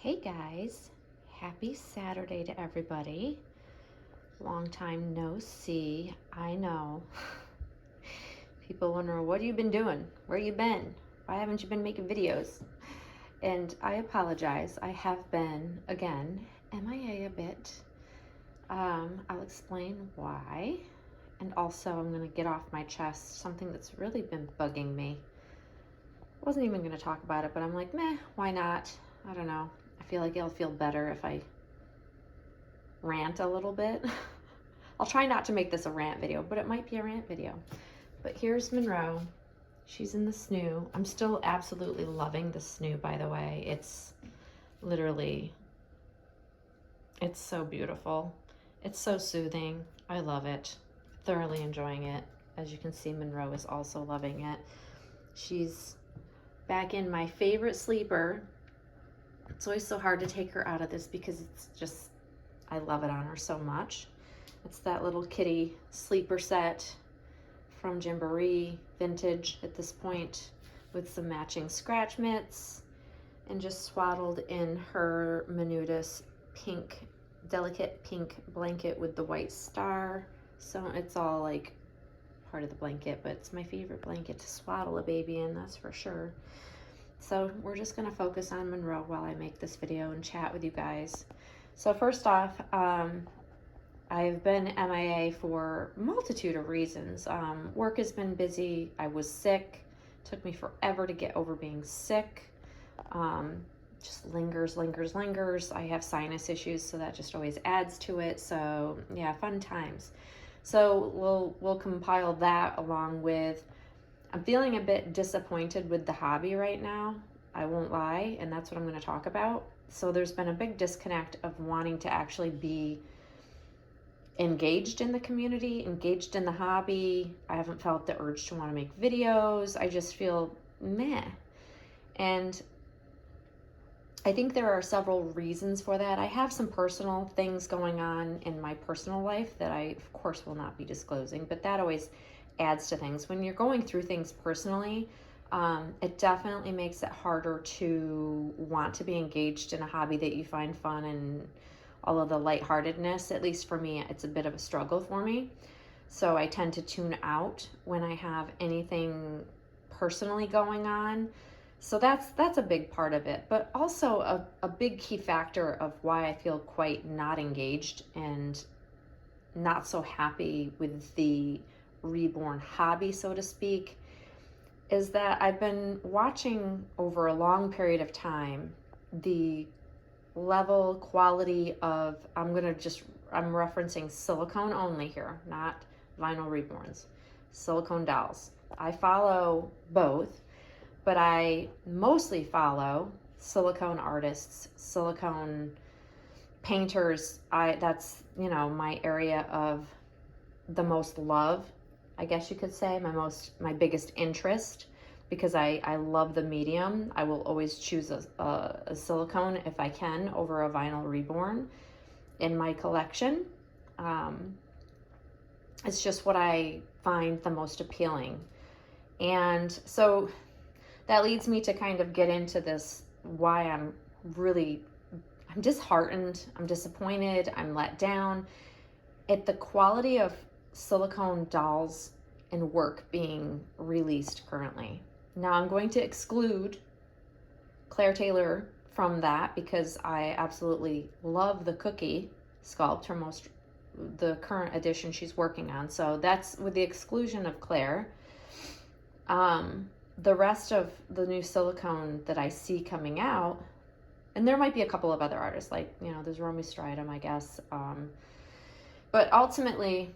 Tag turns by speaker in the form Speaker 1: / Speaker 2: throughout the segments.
Speaker 1: Hey guys, happy Saturday to everybody. Long time no see. I know. People wonder, what have you been doing? Where you been? Why haven't you been making videos? And I apologize. I have been, again, MIA a bit. I'll explain why. And also I'm going to get off my chest something that's really been bugging me. I wasn't even going to talk about it, but I'm like, meh, why not? I don't know. I feel like it'll feel better if I rant a little bit. I'll try not to make this a rant video, but it might be a rant video. But here's Monroe. She's in the snoo. I'm still absolutely loving the snoo, by the way. It's literally, it's so beautiful. It's so soothing. I love it. Thoroughly enjoying it. As you can see, Monroe is also loving it. She's back in my favorite sleeper. It's always so hard to take her out of this because it's just, I love it on her so much. It's that little kitty sleeper set from Gymboree, vintage at this point, with some matching scratch mitts and just swaddled in her Menudis pink, delicate pink blanket with the white star. So it's all like part of the blanket, but it's my favorite blanket to swaddle a baby in, that's for sure. So we're just gonna focus on Monroe while I make this video and chat with you guys. So first off, I've been MIA for a multitude of reasons. Work has been busy. I was sick. It took me forever to get over being sick. Just lingers. I have sinus issues, so that just always adds to it. So yeah, fun times. So we'll compile that along with, I'm feeling a bit disappointed with the hobby right now. I won't lie, and that's what I'm going to talk about. So there's been a big disconnect of wanting to actually be engaged in the community, engaged in the hobby. I haven't felt the urge to want to make videos. I just feel meh. And I think there are several reasons for that. I have some personal things going on in my personal life that I, of course, will not be disclosing, but that always adds to things. When you're going through things personally, it definitely makes it harder to want to be engaged in a hobby that you find fun and all of the lightheartedness. At least for me, it's a bit of a struggle for me. So I tend to tune out when I have anything personally going on. So that's a big part of it, but also a big key factor of why I feel quite not engaged and not so happy with the reborn hobby, so to speak, is that I've been watching over a long period of time the level, quality of, I'm referencing silicone only here, not vinyl reborns, silicone dolls. I follow both, but I mostly follow silicone artists, silicone painters. That's, you know, my area of the most love, I guess you could say, my biggest interest, because I love the medium. I will always choose a silicone if I can over a vinyl reborn in my collection. It's just what I find the most appealing. And so that leads me to kind of get into this, why I'm disheartened, I'm disappointed, I'm let down at the quality of silicone dolls and work being released currently. Now I'm going to exclude Claire Taylor from that because I absolutely love the Cookie sculpt, the current edition she's working on. So that's with the exclusion of Claire. The rest of the new silicone that I see coming out, and there might be a couple of other artists, like, you know, there's Romy Stridham, I guess. But ultimately,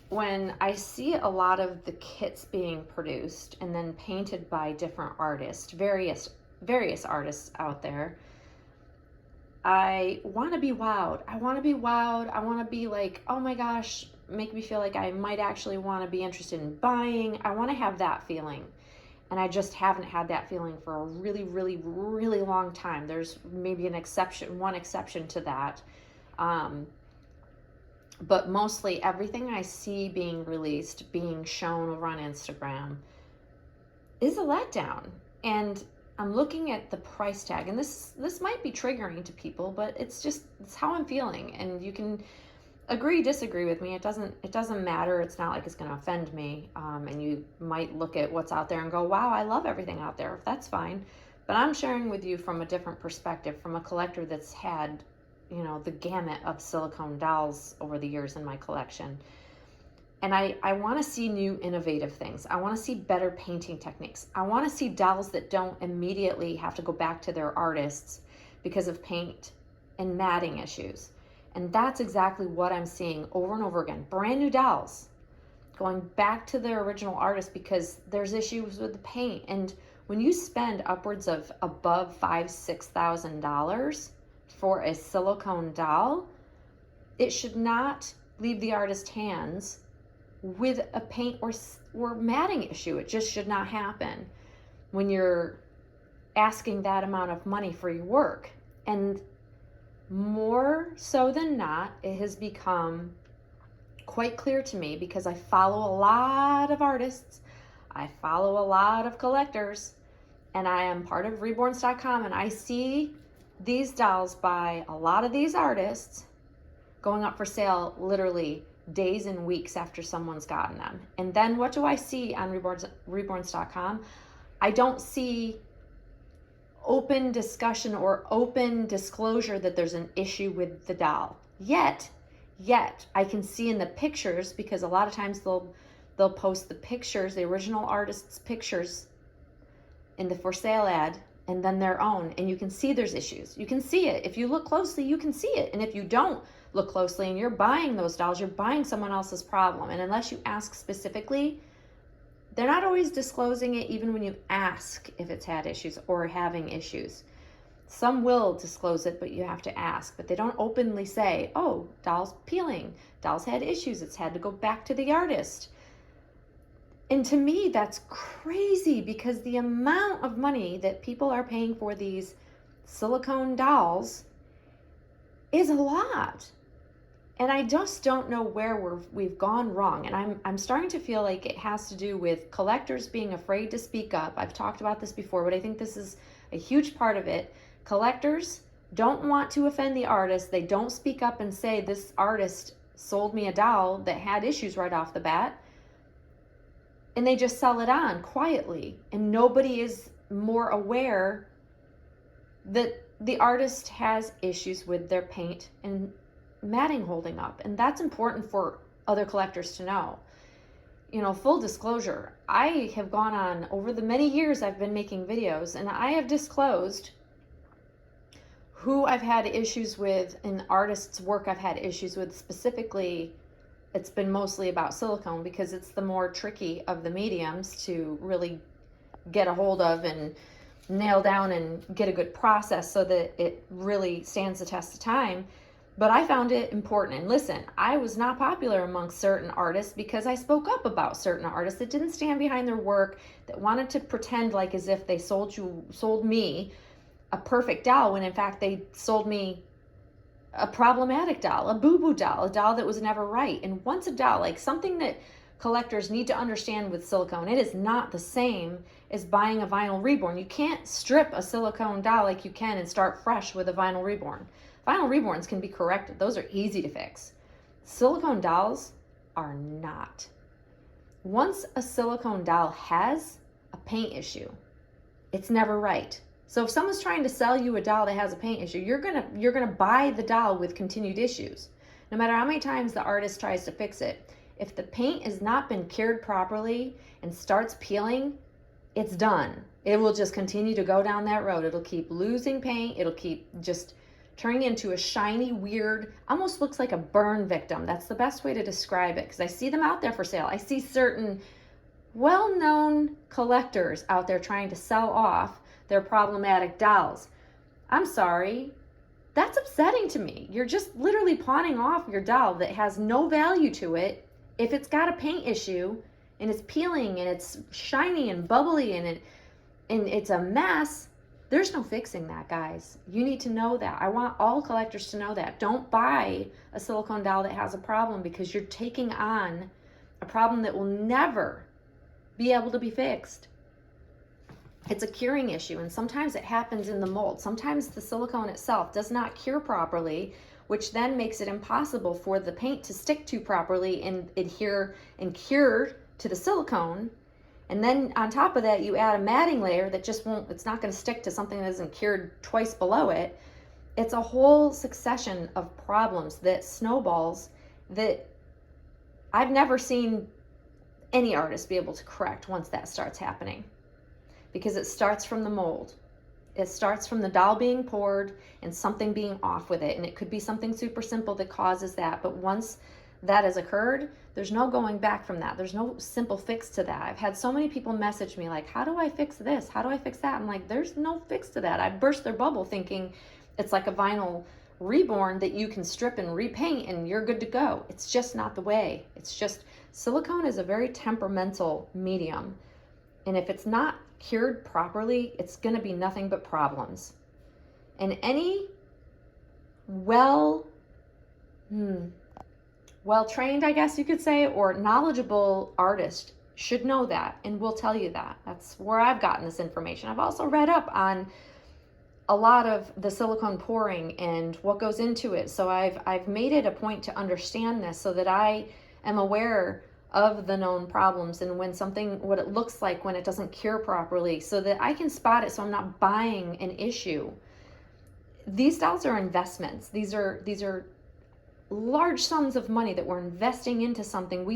Speaker 1: when I see a lot of the kits being produced and then painted by different artists, various artists out there, I want to be wowed. I want to be like, oh my gosh, make me feel like I might actually want to be interested in buying. I want to have that feeling. And I just haven't had that feeling for a really long time. There's maybe one exception to that. But mostly everything I see being released, being shown over on Instagram, is a letdown. And I'm looking at the price tag, and this might be triggering to people, but it's how I'm feeling, and you can agree, disagree with me. It doesn't matter. It's not like it's going to offend me. And you might look at what's out there and go, wow, I love everything out there. That's fine. But I'm sharing with you from a different perspective, from a collector that's had, the gamut of silicone dolls over the years in my collection. And I want to see new innovative things. I want to see better painting techniques. I want to see dolls that don't immediately have to go back to their artists because of paint and matting issues. And that's exactly what I'm seeing over and over again. Brand new dolls going back to their original artist because there's issues with the paint. And when you spend upwards of above $5,000-$6,000 for a silicone doll, it should not leave the artist's hands with a paint or matting issue. It just should not happen when you're asking that amount of money for your work. And more so than not, it has become quite clear to me because I follow a lot of artists, I follow a lot of collectors, and I am part of reborns.com, and I see these dolls by a lot of these artists going up for sale literally days and weeks after someone's gotten them. And then what do I see on reborns.com? I don't see open discussion or open disclosure that there's an issue with the doll. Yet I can see in the pictures, because a lot of times they'll post the pictures, the original artist's pictures in the for sale ad, and then their own, and you can see there's issues. You can see it. If you look closely, you can see it. And if you don't look closely and you're buying those dolls, you're buying someone else's problem. And unless you ask specifically, they're not always disclosing it, even when you ask if it's had issues or having issues. Some will disclose it, but you have to ask. But they don't openly say, oh, doll's peeling, doll's had issues, it's had to go back to the artist. And to me, that's crazy, because the amount of money that people are paying for these silicone dolls is a lot. And I just don't know where we've gone wrong. And I'm starting to feel like it has to do with collectors being afraid to speak up. I've talked about this before, but I think this is a huge part of it. Collectors don't want to offend the artist. They don't speak up and say, this artist sold me a doll that had issues right off the bat. And they just sell it on quietly. And nobody is more aware that the artist has issues with their paint and matting holding up. And that's important for other collectors to know. Full disclosure, I have gone on over the many years I've been making videos, and I have disclosed who I've had issues with in artists' work I've had issues with. Specifically, it's been mostly about silicone because it's the more tricky of the mediums to really get a hold of and nail down and get a good process so that it really stands the test of time. But I found it important. And listen, I was not popular amongst certain artists because I spoke up about certain artists that didn't stand behind their work, that wanted to pretend like as if they sold me a perfect doll, when in fact they sold me a problematic doll, a boo-boo doll, a doll that was never right. And once a doll, like something that collectors need to understand with silicone, it is not the same as buying a vinyl reborn. You can't strip a silicone doll like you can and start fresh with a vinyl reborn. Vinyl reborns can be corrected. Those are easy to fix. Silicone dolls are not. Once a silicone doll has a paint issue, it's never right. So if someone's trying to sell you a doll that has a paint issue, you're gonna buy the doll with continued issues. No matter how many times the artist tries to fix it, if the paint has not been cured properly and starts peeling, it's done. It will just continue to go down that road. It'll keep losing paint. It'll keep just turning into a shiny, weird, almost looks like a burn victim. That's the best way to describe it, because I see them out there for sale. I see certain well-known collectors out there trying to sell off their problematic dolls. I'm sorry, that's upsetting to me. You're just literally pawning off your doll that has no value to it. If it's got a paint issue and it's peeling and it's shiny and bubbly and it's a mess, there's no fixing that, guys. You need to know that. I want all collectors to know that. Don't buy a silicone doll that has a problem, because you're taking on a problem that will never be able to be fixed. It's a curing issue, and sometimes it happens in the mold. Sometimes the silicone itself does not cure properly, which then makes it impossible for the paint to stick to properly and adhere and cure to the silicone. And then on top of that, you add a matting layer that just won't, it's not going to stick to something that isn't cured twice below it. It's a whole succession of problems that snowballs that I've never seen any artist be able to correct once that starts happening. Because it starts from the mold. It starts from the doll being poured and something being off with it. And it could be something super simple that causes that. But once that has occurred, there's no going back from that. There's no simple fix to that. I've had so many people message me like, how do I fix this? How do I fix that? I'm like, there's no fix to that. I burst their bubble thinking it's like a vinyl reborn that you can strip and repaint and you're good to go. It's just not the way. It's just, silicone is a very temperamental medium. And if it's not cured properly, it's going to be nothing but problems. And any well-trained, I guess you could say, or knowledgeable artist should know that and will tell you that. That's where I've gotten this information. I've also read up on a lot of the silicone pouring and what goes into it. So I've made it a point to understand this so that I am aware of the known problems and when something, what it looks like when it doesn't cure properly, so that I can spot it so I'm not buying an issue. These dolls are investments. These are large sums of money that we're investing into something.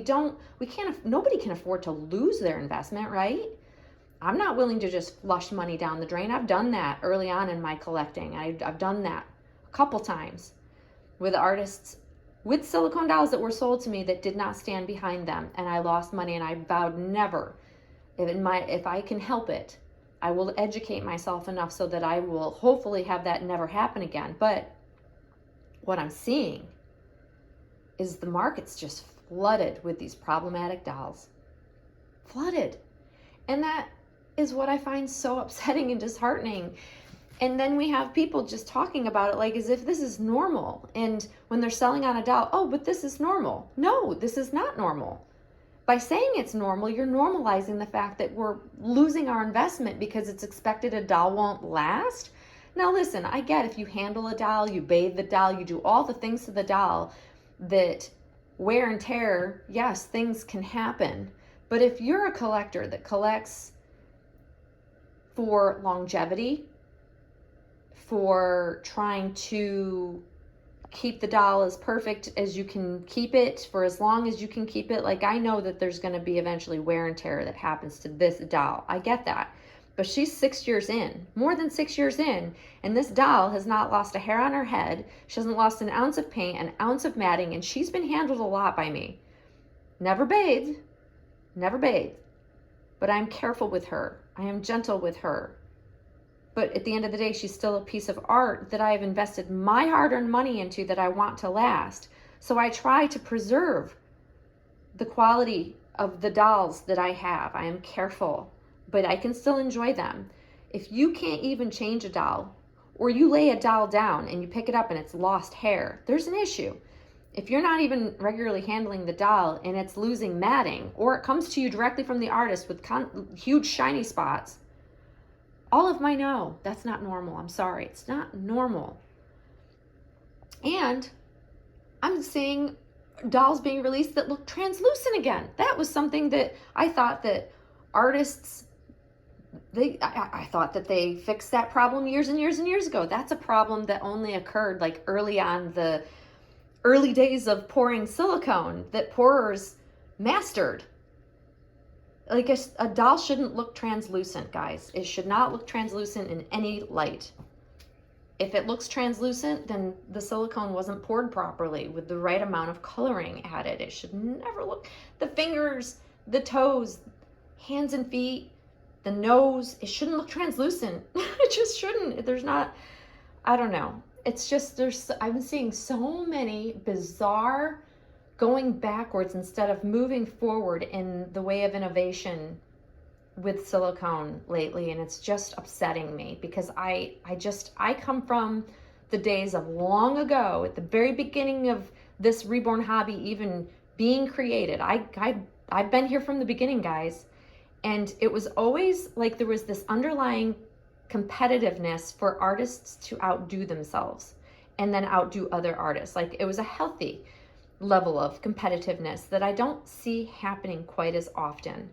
Speaker 1: Nobody can afford to lose their investment, right? I'm not willing to just flush money down the drain. I've done that early on in my collecting. I've done that a couple times with artists with silicone dolls that were sold to me that did not stand behind them, and I lost money, and I vowed never, if I can help it, I will educate myself enough so that I will hopefully have that never happen again. But what I'm seeing is the market's just flooded with these problematic dolls. Flooded. And that is what I find so upsetting and disheartening. And then we have people just talking about it like as if this is normal. And when they're selling on a doll, oh, but this is normal. No, this is not normal. By saying it's normal, you're normalizing the fact that we're losing our investment because it's expected a doll won't last. Now listen, I get if you handle a doll, you bathe the doll, you do all the things to the doll that wear and tear, yes, things can happen. But if you're a collector that collects for longevity, for trying to keep the doll as perfect as you can keep it for as long as you can keep it, like I know that there's going to be eventually wear and tear that happens to this doll. I get that. But she's 6 years in, more than 6 years in, and this doll has not lost a hair on her head. She hasn't lost an ounce of paint, an ounce of matting, and she's been handled a lot by me. Never bathed, but I'm careful with her. I am gentle with her. But at the end of the day, she's still a piece of art that I have invested my hard-earned money into that I want to last. So I try to preserve the quality of the dolls that I have. I am careful, but I can still enjoy them. If you can't even change a doll, or you lay a doll down and you pick it up and it's lost hair, there's an issue. If you're not even regularly handling the doll and it's losing matting, or it comes to you directly from the artist with huge shiny spots, all of my no, that's not normal. I'm sorry, it's not normal. And I'm seeing dolls being released that look translucent again. That was something that I thought that artists, I thought that they fixed that problem years and years and years ago. That's a problem that only occurred like early on, the early days of pouring silicone, that pourers mastered. Like a doll shouldn't look translucent, guys. It should not look translucent in any light. If it looks translucent, then the silicone wasn't poured properly with the right amount of coloring added. It should never look, the fingers, the toes, hands and feet, the nose, it shouldn't look translucent. It just shouldn't. There's not, I don't know. It's just, I'm seeing so many bizarre going backwards instead of moving forward in the way of innovation with silicone lately, and it's just upsetting me because I come from the days of long ago, at the very beginning of this reborn hobby even being created. I've been here from the beginning, guys, And it was always like there was this underlying competitiveness for artists to outdo themselves and then outdo other artists. Like it was a healthy level of competitiveness that I don't see happening quite as often,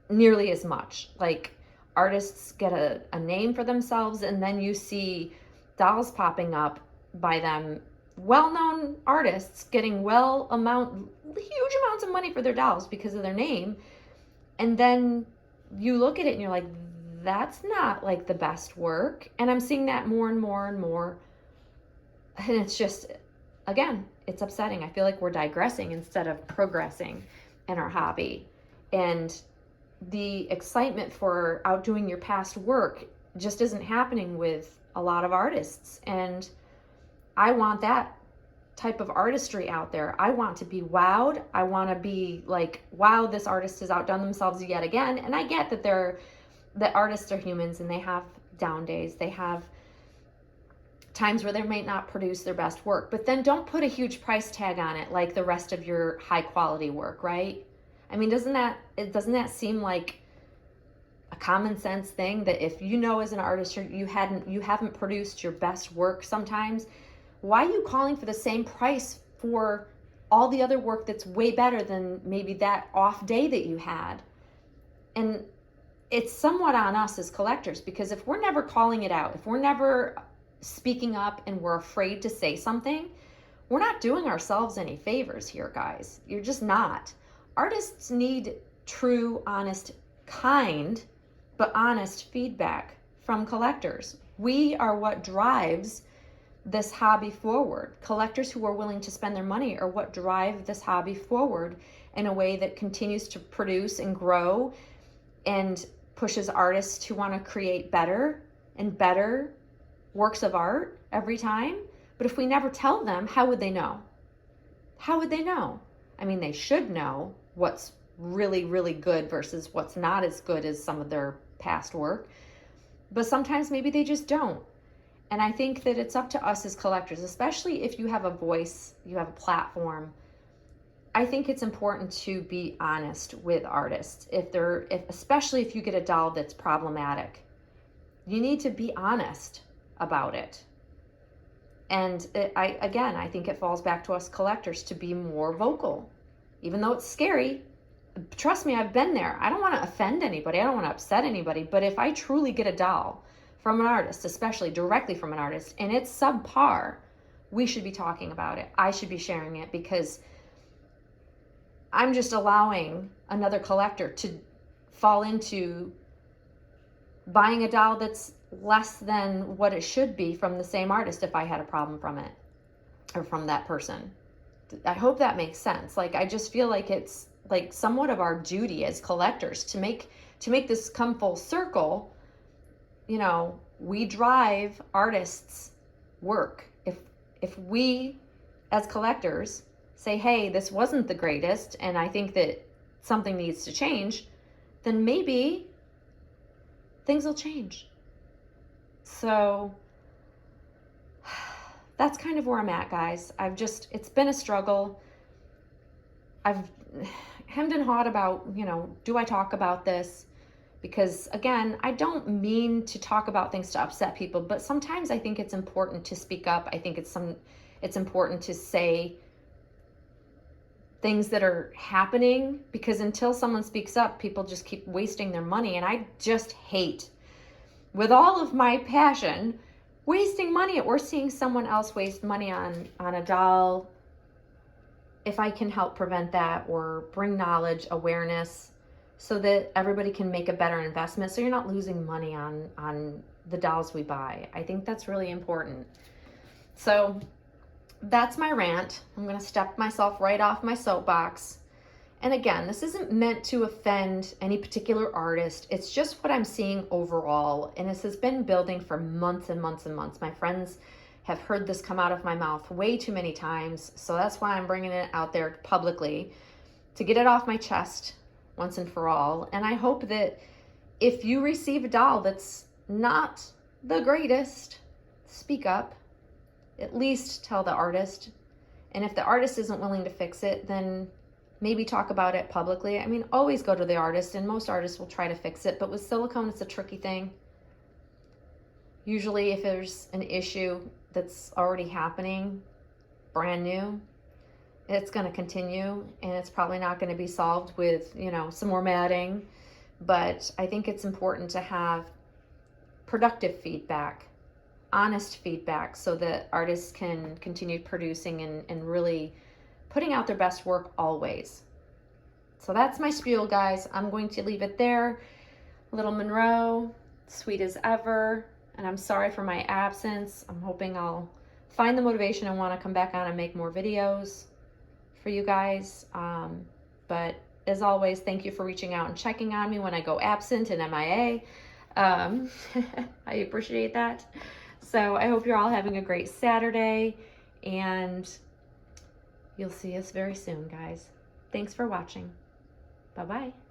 Speaker 1: nearly as much. Like artists get a name for themselves, and then you see dolls popping up by them, well-known artists getting huge amounts of money for their dolls because of their name. And then you look at it and you're like, that's not like the best work. And I'm seeing that more and more and more. And it's just, again, it's upsetting. I feel like we're digressing instead of progressing in our hobby. And the excitement for outdoing your past work just isn't happening with a lot of artists. And I want that type of artistry out there. I want to be wowed. I want to be like, wow, this artist has outdone themselves yet again. And I get that artists are humans and they have down days. They have times where they might not produce their best work, but then don't put a huge price tag on it like the rest of your high quality work, right? I mean, doesn't that seem like a common sense thing, that if you know as an artist you haven't produced your best work sometimes, why are you calling for the same price for all the other work that's way better than maybe that off day that you had? And it's somewhat on us as collectors, because if we're never calling it out, if we're never speaking up and we're afraid to say something, we're not doing ourselves any favors here, guys. You're just not. Artists need true, honest, kind, but honest feedback from collectors. We are what drives this hobby forward. Collectors who are willing to spend their money are what drive this hobby forward in a way that continues to produce and grow and pushes artists to want to create better and better works of art every time. But if we never tell them, how would they know? How would they know? I mean, they should know what's really, really good versus what's not as good as some of their past work. But sometimes maybe they just don't. And I think that it's up to us as collectors, especially if you have a voice, you have a platform. I think it's important to be honest with artists. Especially if you get a doll that's problematic, you need to be honest about it. And I think it falls back to us collectors to be more vocal, even though it's scary. Trust me, I've been there. I don't want to offend anybody. I don't want to upset anybody. But if I truly get a doll from an artist, especially directly from an artist, and it's subpar, we should be talking about it. I should be sharing it, because I'm just allowing another collector to fall into buying a doll that's less than what it should be from the same artist if I had a problem from it or from that person. I hope that makes sense. Like, I just feel like it's like somewhat of our duty as collectors to make this come full circle. You know, we drive artists' work. If we as collectors say, hey, this wasn't the greatest and I think that something needs to change, then maybe things will change. So that's kind of where I'm at, guys. It's been a struggle. I've hemmed and hawed about, do I talk about this? Because again, I don't mean to talk about things to upset people, but sometimes I think it's important to speak up. I think it's important to say things that are happening, because until someone speaks up, people just keep wasting their money. And I just hate, with all of my passion, wasting money or seeing someone else waste money on a doll. If I can help prevent that or bring knowledge, awareness, so that everybody can make a better investment, so you're not losing money on the dolls we buy. I think that's really important. So that's my rant. I'm going to step myself right off my soapbox. And again, this isn't meant to offend any particular artist. It's just what I'm seeing overall. And this has been building for months and months and months. My friends have heard this come out of my mouth way too many times. So that's why I'm bringing it out there publicly, to get it off my chest once and for all. And I hope that if you receive a doll that's not the greatest, speak up. At least tell the artist. And if the artist isn't willing to fix it, then maybe talk about it publicly. I mean, always go to the artist, and most artists will try to fix it, but with silicone, it's a tricky thing. Usually if there's an issue that's already happening, brand new, it's going to continue, and it's probably not going to be solved with, you know, some more matting. But I think it's important to have productive feedback, honest feedback, so that artists can continue producing and really putting out their best work always. So that's my spiel, guys. I'm going to leave it there. Little Monroe, sweet as ever, and I'm sorry for my absence. I'm hoping I'll find the motivation and want to come back on and make more videos for you guys. But as always, thank you for reaching out and checking on me when I go absent and MIA. I appreciate that. So I hope you're all having a great Saturday, and you'll see us very soon, guys. Thanks for watching. Bye-bye.